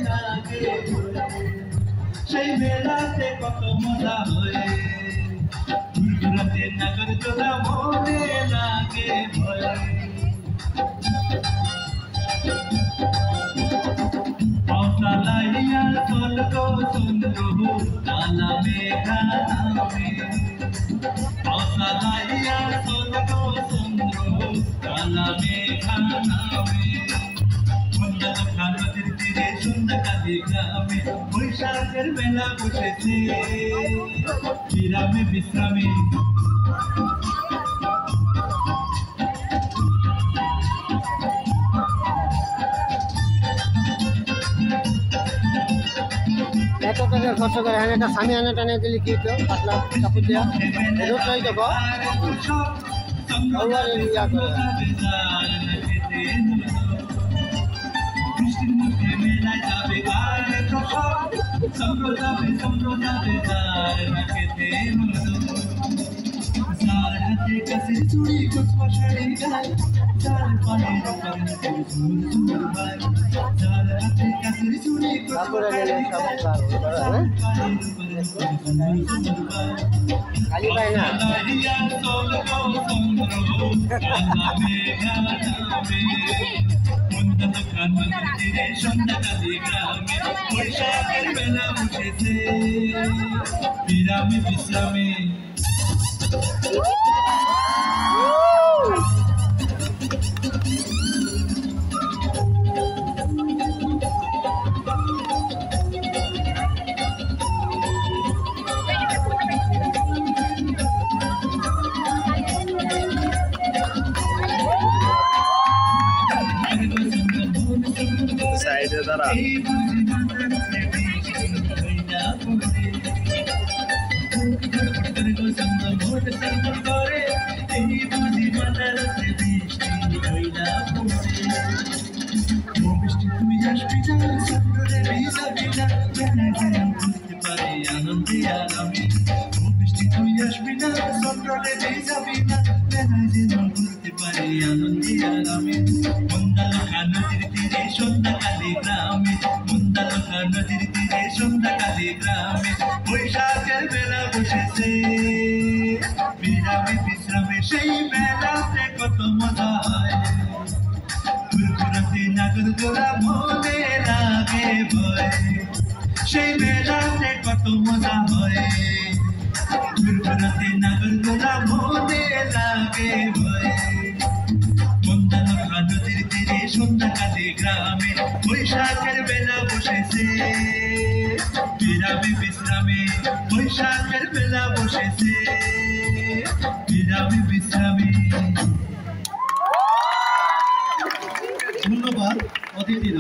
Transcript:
লাগে সেই মেলাতে কত মজা হয় ঘুরঘুরাতে নাগরদোলা মনে লাগে ভয় পাওতালাইয়া স্বর্গ সুন্দর কালা মেঘা নামে পাওতালাইয়া স্বর্গ সুন্দর কালা মেঘা নামে নদীর তীরে সন্ধ্যাকালী গ্রামে বৈশাখের মেলা বসেছে বিরামে বিশ্রামে এত টাকা খরচ করে হ্যাঁ একটা স্বামী আনা টানে দিলি কি তো পাতলা কাপড় দেওয়া রোদ নাই তো বৃষ্টির মধ্যে মেলায় যাবে গায়ে চন্দ্র যাবে খেতে যার হাতে কাছের চুড়ি কুচমা শাড়ি গায়ে যার পায়ের ঝুর ভাই যার হাতে কাছের চুড়ি কুচমা শাড়ি খালি পায় না সন্ধ্যাকালী গ্রামে বৈশাখের বেলা বসেছে বিরামে বিশ্রামে সাইডে দাঁড়া তুমি আসবি না আনন্দে আরামে বৃষ্টি তুই আসবি না চন্দ্রে যাবি না যেন ঘুরতে পারে আনন্দে আরামে মন্দালকা নদীর তীরে সন্ধ্যাকালী গ্রামে মন্দালকা নদীর তীরে সন্ধ্যাকালী গ্রামে বৈশাখের মেলা বসেছে বিরামে বিশ্রামে সেই মেলাতে কত মজা হয় ঘুরঘুরাতে নাগরদোলা মনে লাগে ভয় সেই মেলাতে কত মজা হয় ঘুরঘুরাতে নাগরদোলা মনে লাগে ভয় মন্দালকা নদীর তীরে সন্ধ্যাকালী গ্রামে বৈশাখের বেলা বসেছে বিরামে বিশ্রামে বৈশাখের বেলা বসেছে বিরামে বিশ্রামে ধন্যবাদ অতিথিরা।